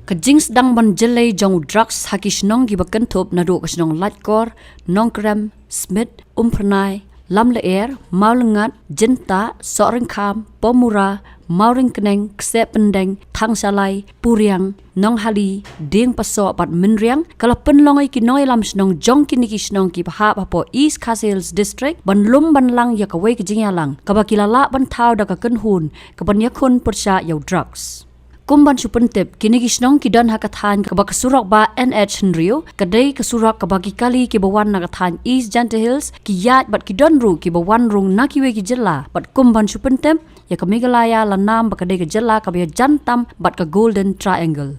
Kajing sedang menjelai jong drugs haki senong ki bakentop na do kesenong latkor, nongkrem, smith, umpernai, lam leer, mau lengat, jenta, soreng kam, pomura, mauring keneng, ksep pendeng, thang salai, puriang, nong hali, ding pasok bat menriang, kalau penlongai ki noi lam senong jong kini ki senong ki pahap apo East Castles District, ban lum ban lang ya kawai ki jingyalang, kabakilala ban tau da ka kenhun, kaban yakun persya yau drugs. Kumban supentip kini kisnong kidan hakathan kabak kasurak ba NH Henryo kadai kasurak kabagi kali ki bawan nakathan East Jante Hills kiyat bat kidan ru ki bawan rung nakiwe ki jela bat kumban supentip ya kamigalaya lanam bakadai ke jela kabaya jantam bat ka Golden Triangle.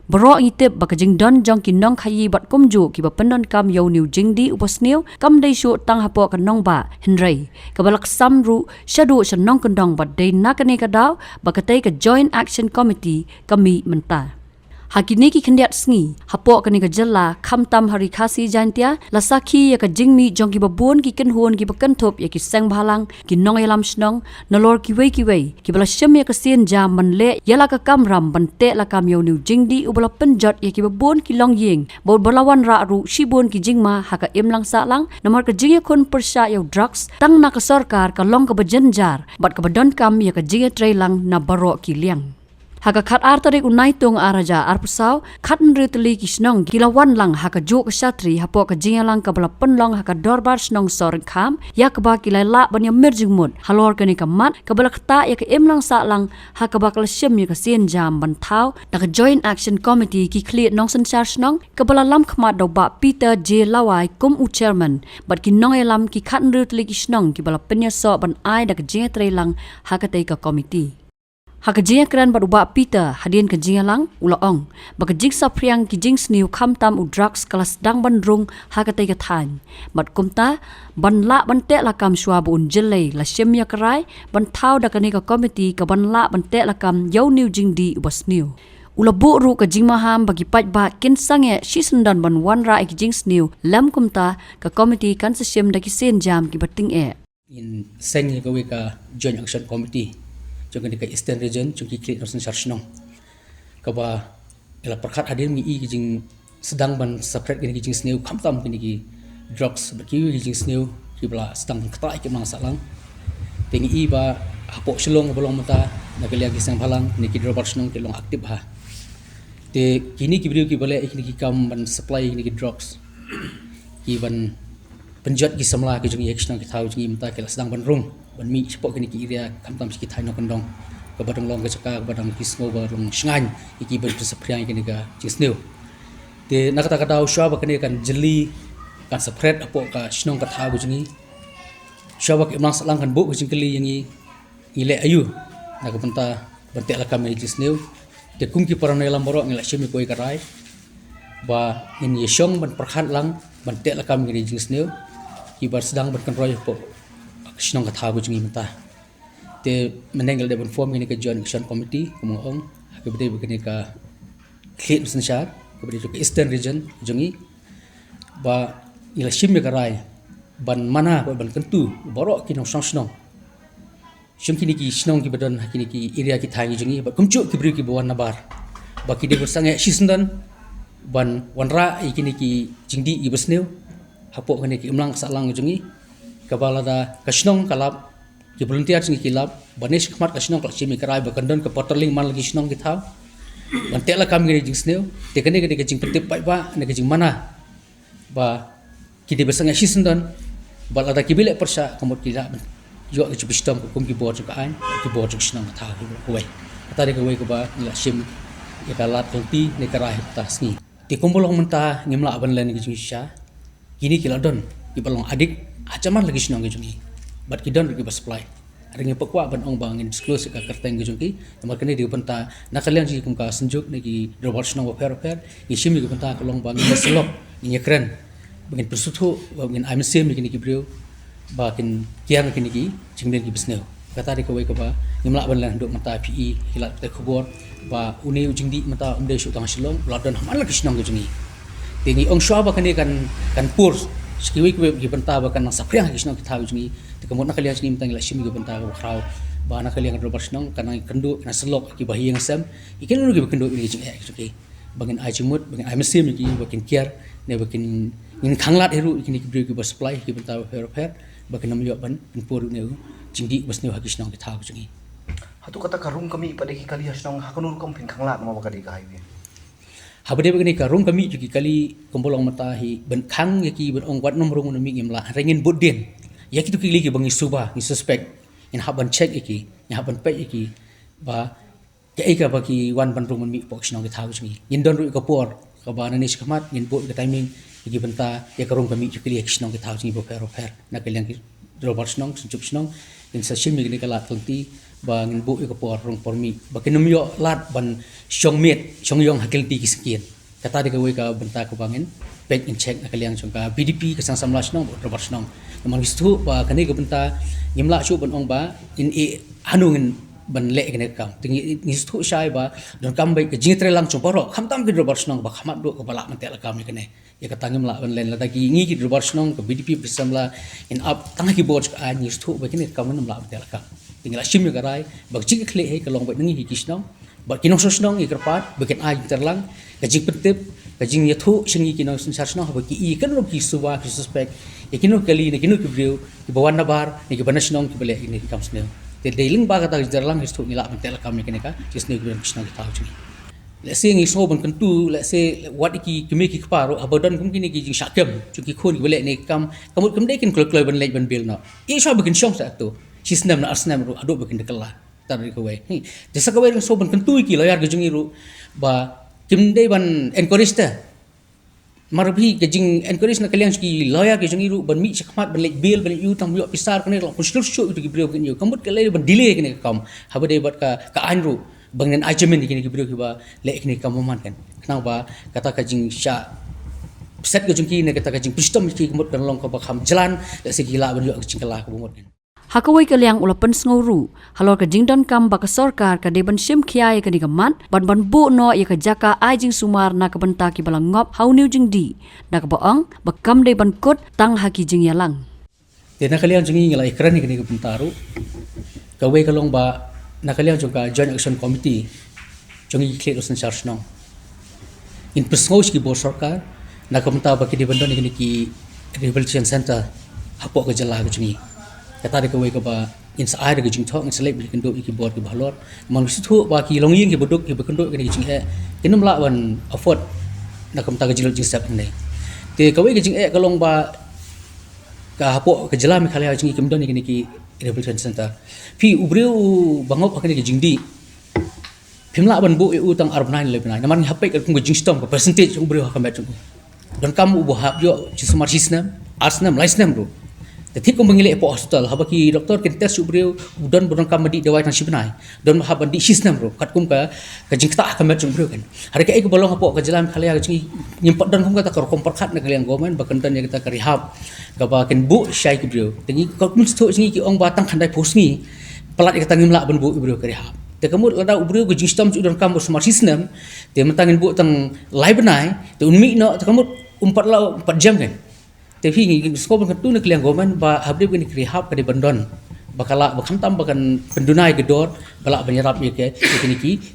Baro ngitip bakajing don jong kinong khayi bat kumju ki bapenon kam yau niu jingdi upasniu kam dai shu tang hapo kanong ba Henry kabalak samru shadu shanong kendong bat dai nakane kadaw bakatai ka Joint Action Committee kami mentah. Hakini ki kendiat sngi hapo kani ka jela khamtam hari khasi jantia lasaki ya ka jingmi jong ki babun ki kenhun ki bakentop ya ki seng bhalang ki nong yalam snong nolor ki wei ki bala shem ya ka sien jam manle yala ka kamram bante la kam yo new jingdi ubala penjot ya ki babun ki long ying bod balawan ra ru shibun ki jingma haka imlang sa lang nomor ka jing ya kun persya yo drugs tang na ka sarkar ka long ka bajenjar bat ka badon kam ya ka jing ya trailang na baro ki liang. Haka khat artarik unai tung araja arpusau khat nritli kisnong kilawan lang haka juk syatri hapo ka jingalang ka bala penlong haka dorbar snong soreng kham ya ka ba kilai la ban ya merjing mut halor ka ni ka mat ka bala kta ya ka imlang sa lang haka ba kala shem ya ka sien jam ban thau da ka Joint Action Committee ki clear nong sensar snong ka bala lam khmat do ba Peter J Lawai kum u chairman bat ki nong elam ki khat nritli kisnong ki bala penya so ban ai da ka jinga lang haka tai ka committee. Haka jinga kran bat uba Peter hadien ke jinga lang ulaong baka jing sapriang ki jing sniu khamtam u drugs kalas dang bandrung haka tai ka than bat kumta ban la ban te la kam shwa bun jelai la shemya karai ban thau da kani ka committee ka ban la ban te la kam yau new jing di ubas new ulabu ru ka jing maham bagi pat ba kin sange shisundan ban wan ra ki jing sniu lam kumta ka committee kan sa shem da ki sen jam ki bating in seng ka we ka Joint Action Committee jong di ka Eastern Region jong ki klik nosen sarsnong kaba ela perkhat hadir mi i jing sedang ban separate ki jing sneu khamtam ki drugs ki jing sneu ki bla sedang kata ki mang salang tengi i ba hapo selong bolong mata na kelia ki sang phalang ni ki drobar snong ki long aktif ha te kini ki brio ki bale ki kam ban supply ki drugs ki ban penjat ki samla ki jong action ki thau jing mata ki sedang ban rung ban mi spok kini ki area kamtam sikit hai no kondong ka badang long ka chaka badang kisno ba rong shngan iki ban sapriang kini ka chisneu te nakata ka daw shwa ba kini kan jeli kan spread apo ka shnong ka thau jungi shwa ba ki mang salang kan bu jing kali yangi ile ayu na ka penta bante la kam ni chisneu te kum ki paranai lam borok ngila shimi koi karai ba in yeshong ban perkhat lang bante la kam ni chisneu ki bar sedang berkenroy apo Kisnong kathago jungi mata te menengel de bon form ni ka Joint Action Committee kumong ka bede begini ka clean sensyar ka bede ka Eastern Region jungi ba ila shim ka rai ban mana ban kentu borok kinong song shim kini ki snong ki badan kini ki area ki thangi jungi ba kumchu ki bri ki bawan nabar ba ki de bersange shisundan ban wanra kini ki jingdi i besneu hapo kini ki umlang salang jungi kabala da kasnong kalap ki volunteer singi kilap banish khmat kasnong klak chimi karai ba kandon ka portaling man lagi snong ki thau ban tela kam ngi jing sneu te kane ke jing pentip pai ba ne ke jing mana ba ki de besanga shisundan bal ada ki bile persa kamot ki la yo ki bistom kum ki bor ka an ki bor snong ka thau ki wei kata de ke wei ka ba la shim ya kalat tolti ne karai ta sngi ti kumbolong menta ngimla ban len ki jing sha kini kiladon ki balong adik acaman lagi senang gejungi, bat kidan lagi supply. Ringi pekwa ban ong bangin disclose ka kerteng gejungi, nomor kene di penta nakalian si kumka senjuk negi drobar senang waper ngishim di penta kolong bangin selok ini keren, bangin persutu bangin IMC mikini kibriu, bakin kian kini ki jingden ki bisneu. Kata di kawai kaba ngimla ban lan duk mata PE hilat te khobor ba une jingdi mata umde shu tang silong ladan hamal lagi senang gejungi. Tingi ong shwa ba kene kan pur Sekiwi ki benta ba kan sapriang ki snong ki thau jungi te kamot nakalian sini mitang la shimi ki benta ba khrau ba nakalian drobar snong kan kendu na selok ki bahi yang sam ikin lu ki kendu ni jing ek bangin ai chimut bangin ai mesim ki bakin kiar ne bakin in khanglat heru kini ki bri ki supply ki banta her bakin nam yo ban pur ne jingdi bas ne hakis nong ki thau jungi hatu kata karung kami pada kali hasnong hakunur kam pin khanglat ma bakadi ka highway habade begini ka rong kami juki kali kombolong mata hi ben khang yaki ben ong wat nom rong mi ngimla rengin bodin yaki tu kili ki bangi suba ni suspect in haban check iki ni haban pe iki ba ke eka ba ki wan ban rong mi pok snong ki thau jungi yin don ru ka por ka ba na ni skamat ngin bo ka timing iki benta ya ka rong kami juki li snong ki thau jungi bo per na ka liang ki robot snong chup snong in sa shim mi ni ka la tangti ba ngin bu ka por rong por mi ba kinum yo lat ban syong met syong yong hakil ti kiskian kata de ka we ka benta ka bangin pek in check na kaliang chung ka BDP ka sang samlas nong robot nong namang gistu ba kani ka benta nyimla chu ban ong ba in e hanungin ban le kene kam tingi gistu shai ba don kam bai ka jingitre lang chu poro khamtam ki robot nong ba khamat do ka bala man tel kam kene ya ka tangim la ban len la dagi ngi ki robot nong ka BDP bisamla in up tang ki board ka ni gistu ba kene kam nam la man tel kam tinggal sim juga rai bak jik khle he kalong bai ngi kisnong bak kinong sosnong ikrapat bakin ai terlang kajing petip kajing yathu singi kinong sensasno baki I kan ro ki suwa ki suspect yakino kali ne kino ki brio ki bawan nabar ni ki banasnong ki bele ini ki kamsne te dealing ba kata terlang histu nila mentel kam ne ka jisne ki kisnong ki tahu chini let's say ngi so ban kentu let's say what ki kimi ki kparo abodon kum kini ki jing shakem chuki khon ki bele ne kam kamut kam dekin kloi ban lej ban bil no I so bakin shong sa tu sistem na arsnam ru adu bakin dekala tari ko wai desa ko wai so ban kentu ki layar ge jungi ru ba kim dei ban encourage ta marbi ke jing encourage na kalian ki layar ge jungi ru ban mi chakmat ban lej bil ban yu tam yo pisar kene lo pushlu shu itu ki brio kin yo kamut ke lej ban delay kene kam habade bat ka an ru bangen ajemen kene ki brio ki ba le kene kam man kan kenapa ba kata ka jing sha set ge jungi ne kata ka jing pustom ki kamut kan long ka ba kham jalan le se gila ban yo jing kala ka bumot kan Hakawai kaliang ulapan snguru halor ka jingdon kam baka sorkar ka deban sim khiai ka nigaman ban bu no ya ka jaka ai jing sumar na ka benta ki balang ngop hauniu jing di na ka baong bakam deban kot tang haki jing yalang te na kalian jing ngala ikran ni ka bentaru ka we kalong ba na kalian juga joint action committee jong I kle osan charge no in pesngos ki bo sorkar na ka benta ba ki deban don ni ki rehabilitation center hapo ka jala ka jungi kata de kawai ka ba in sa air ga jing thok in selek bi kendo ki bor ki balor man si thu ba ki long yin ki boduk ki kendo ki jing e kinum la wan afford na kam ta ga jil jing sap ne te kawai ga jing e ka long ba ka hapo ka jala mi khala jing kim don ni ki rehabilitation center fi ubreu bangop ka ni jing di phimla ban bu u tang arb9 le bina naman hapai ka kung jing stom ka percentage ubreu ka met don kam u bo hab yo chi smart system arsnam license ru Tapi kau mengilih po hospital, haba ki doktor kita tes ubreu udon bodon kam di dawai nang sibnai, don haba di sistem ro, kat kum ka jing tak kamet ubreu kan. Hari ka bolong hapo ka jalan khalia jing nyimpat don kum ka takar kompor khat na kalian gomen bakan dan kita ka rehab, ka ba ken bu syai ubreu. Tengi kau mul sto jing ki ong batang khandai posni, pelat ka tangim la ban bu ubreu ka rehab. Te kamu lada ubreu ka jing stom udon kam smart system, te mentangin bu tang lai benai, te unmi no te kamu 4 jam kan. Tapi skop kan tu nak liang gomen ba habib ni rehab ka di bandon bakala bakam tam bakan pendunai gedor balak banyarap ye ke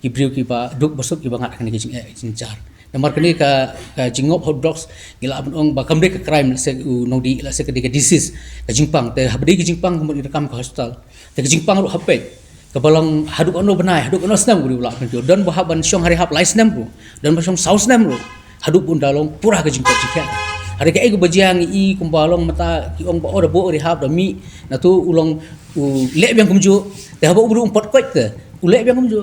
ki brio ki ba duk basuk ki bangat kan ki jincar nomor kini ka jingop hot dogs gila ong bakam de ka crime se no di la se ka disease ka jingpang te habdi ki jingpang kemudian direkam ke hospital te ka jingpang ru hapet ka balong haduk ono benai haduk ono snam guri ulak penjo don bahaban syong hari hap lai snam ru don basong saus snam ru haduk pun dalong purah ka jingpang jikya hari ka ego bajiang I kumbalong mata ki ong ba ora bo rehab da mi na tu ulong lek biang kumju te habo ubru umpot kwet te ulek biang kumju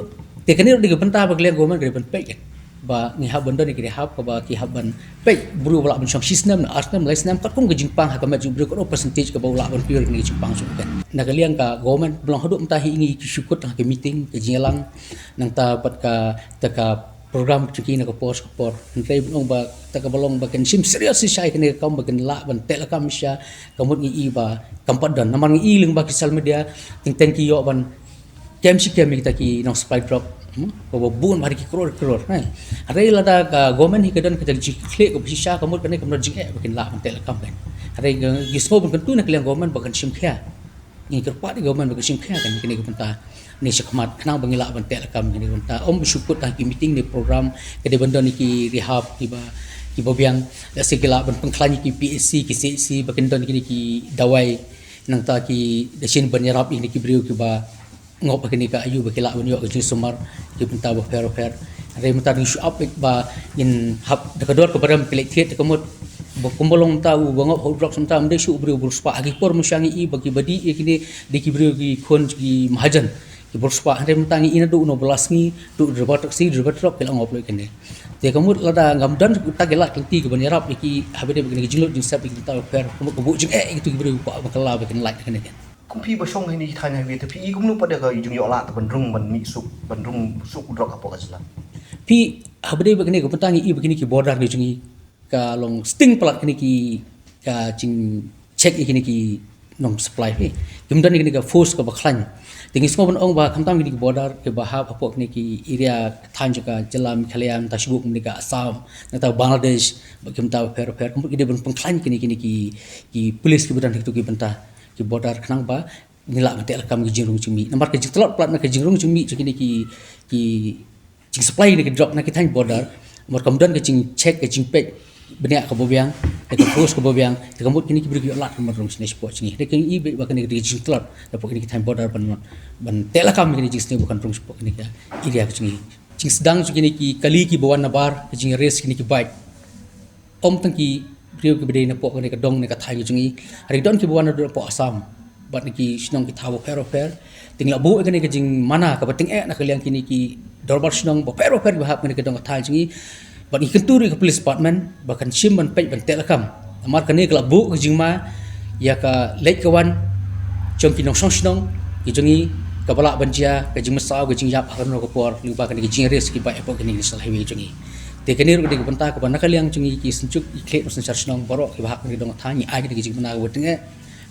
te kanir de benta ba klian gomen gre ben pek ba ni hab benda ni rehab ka ba ki haban pek buru wala ben syong system na arsenal lai snam kat kum ge jingpang ha ka ma jubru ko percentage ka ba wala ben pure ni jingpang su kan na kalian ka gomen belong haduk mta hi ingi syukut ha ke meeting ke jelang nang ta pat ka ta ka program cuki na ko pos por ntai bong ba ta ka balong ba kan sim serious si sai kan ka ba kan la ban tel ka misya kamut ngi I ba kampat dan naman ngi I ling ba ki social media ting teng ki yo ban kem si kem kita ki no supply drop ko ba bun mari ki kror hai are la da ka government hi ka dan ka ji kle ko bisya kamut kan kamut jing ba kan la ban tel ka ban are gi smo ban kan tu na kliang government ba kan sim kya ni kerpat government bagi singkha kan kini benta ni sekmat kenang bangila ban telkom kini benta om bersyukur tah ki meeting ni program kede benda ni ki rehab ki bobiang da segala ban pengklani ki PSC ki CC bakenda ni ki dawai nang ta ki desin banyarap ini ki beriu ki ba ngop kini ka ayu bakila ban yo ki sumar ki benta ba fair re mata ni show up ba in hab da kedor ke baram pelik thiet kemut kumbolong tahu bangop hodrok sentam de su beriu berspa agi por musyangi i bagi badi kini de ki beriu ki khon ki mahajan ki berspa re mata ni ina du no belas ni du rebat taksi rebat trok ke ngop le kini de kemut lada ngamdan ta gelak kelti ke banyarap ki habede begini jinglot jing sap ki ta fair kemut kebu jing itu ki beriu pa bakala bakin like kini kan kumpi basong ini thanya wi tapi kumnu pada ka jung yo la ta bandrung ban mi suk bandrung suk drok apa kasla pi habede begini ko petangi i begini ki border ni jungi ka long sting plat kini ki ka jing check kini ki nom supply pe kemudian kini ka force ka baklan tingi semua ong ba kamtam kini ki border ke bahab apa kini ki area than ka jelam khalian tasbuk kini ka assam nata bangladesh bakim ta fair kemudian kini pengklan kini ki police ki budan itu ki benta ki border kenang ba nilak mate alkam ki jingrung cumi nomor ke jitlot plat na ke jingrung cumi kini ki jing supply ni ke drop na ki than border mor kemudian ke jing check ke jing pek benia ke bobiang ke post ke bobiang ke kemut kini ki beri lat nomor rong sini sport sini de kini i ba kini jing tlot da pok kini ki than border ban telakam kini jing sini bukan rong sport kini ka area ke jing sedang kini ki kali ki bawan nabar ke jing race kini ki bike om tang ki beri ke bedai na pok kini ka dong ni ka thai jungi hari don ki bawan na pok asam bat ni ki sinong ki thawo fair tingla bu kini ke jing mana ka bating na kaliang kini ki dorbar sinong ba fair bahap kini ka dong ka thai jungi bat ni kenturi ke police department bahkan sim ban pej ban telakam amar kani kala bu ke jing ma ya ka lek kawan chom ki nong song sinong ki jungi ka bala banjia ke jing masau ke jing yap kan ko por liba kani ki jing res ki ba epo kini national highway jungi te kani ro ke benta ka ban kaliang jungi ki sencuk i klet sen char sinong borok ki bahap kani dong thai ni ai ki jing mana wetinge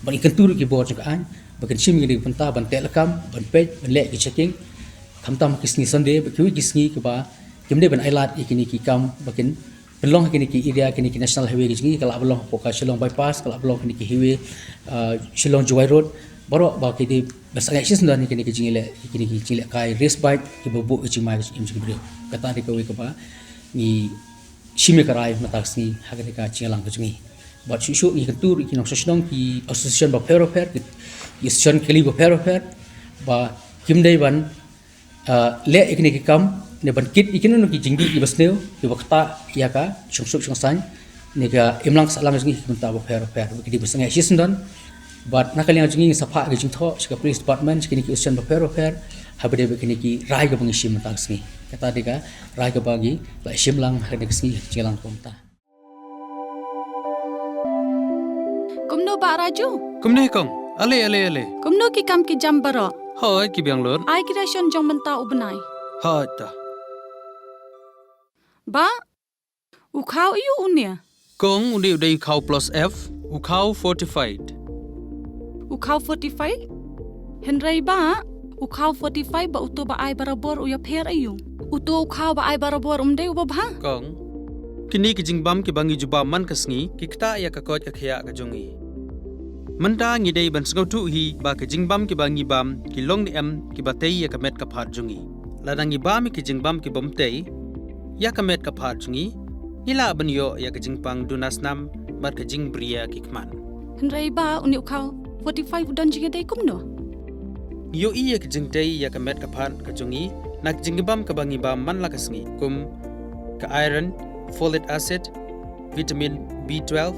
ban kenturi ki bor juga an bahkan sim ki benta ban telakam ban pej ban lek ki checking kamtam kisni sunday ki kisni ki ba kemudian ban ailat ikini ki kam bakin belong kini ki area kini ki national highway ki jingi kala belong poka Shillong bypass kala belong kini ki highway Shillong Juwai road borok ba ki di basangai sis ndan kini ki jingi le kini ki jingi le kai race bike ki bobo ki jimai ki imji brio kata di ko ka ba ni shime karai matax ni hagani ka chingalang ki jingi ba shu ni kentur ki nong sosnong ki association ba fair ki association keli ba fair ba kimdai ban le ikini ki kam ne ban kit ikin no ki jingdi ki basneu ki wakta ya ka sungsuk sungsan ne ka imlang salam jingi ki kunta ba fair ki di basangai sis ndan but nakaliang jingi sapa ki jingtho ska police department kini ki usian ba fair habade be kini ki rai ga bangi sim tak singi kata deka rai ga bagi la sim lang hade singi jingalang konta kumno ba raju kumne kong ale kumno ki kam ki jam baro hoy ki biang lor ai ki ration jong menta ubnai ha ta ba ukhaw iu unia kong undi udai khau plus f ukhaw fortified ukhaw 45 henrei ba ukhaw 45 ba uto ba ai barabor uya pher ayu uto ukhaw ba ai barabor umdei uba bha kong kini ki jingbam ki bangi juba man kasngi ki kta ya ka kot ka khya ka jongi manta ngi dei ban sngau tu hi ba ki jingbam ki bangi bam ki long ni em ki batei ya ka met ka phat jongi ladangi bam ki jingbam ki bomtei ya ka met ka phat jongi ila ban yo ya ka jingpang dunasnam mar ka jing bria ki kman henrei ba uni ukhaw 45 udan jinga dei kumno yo iya ki jingtei ya ka met ka phat ka jongi nak jingbam ka bangi bam man la kasngi kum ka iron folic acid vitamin B12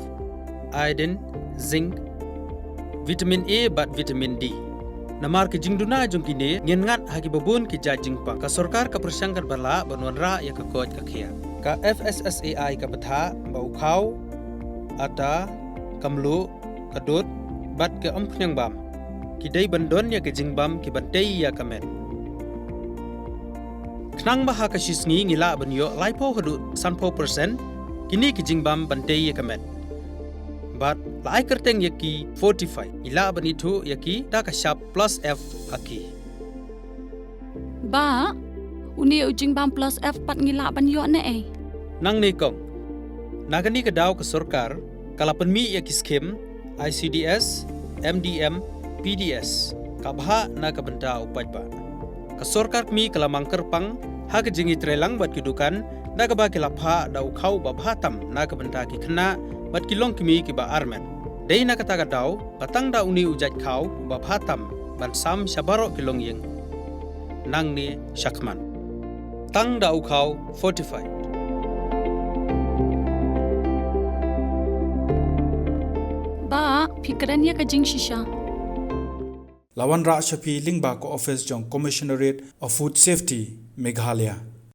iodine zinc vitamin A bat vitamin D namar ke jingduna jongkine ngien ngat hagi babun ki jajing pa ka sarkar ka persangkar bala banwanra ya ka kot ka khia ka FSSAI ka batha bau khau ata kamlu kadut bat ke ompnyang bam ki dei bandon ya ke jingbam ki bantei ya kamet knang baha ka shisngi ngila banyo laipo hadu sanpo percent kini ki jingbam bantei ya kamet but lai kerteng yaki 45 ila bani thu yaki ta ka sharp plus f aki ba uni ujing bam plus f pat ngila ban yo ne ai nang ne kong nagani ka daw ka sarkar kalapan mi yaki skim ICDS MDM PDS kabha na kabenta upat ba ka sorkar mi kalamang kerpang ha ka jingi trelang bat kidukan na ka ba kilapha da ukhau ba bhatam na kabenta ki khna bat kilong kimi ki ba armen dei na kata ka daw patang da uni ujat khau ba bhatam ban sam shabaro kilong yeng nang ni shakman tang da ukhau 45 ba fikrannya ka jing shisha Lawan Ra Shafi Lingba ko office jong Commissionerate of Food Safety Meghalaya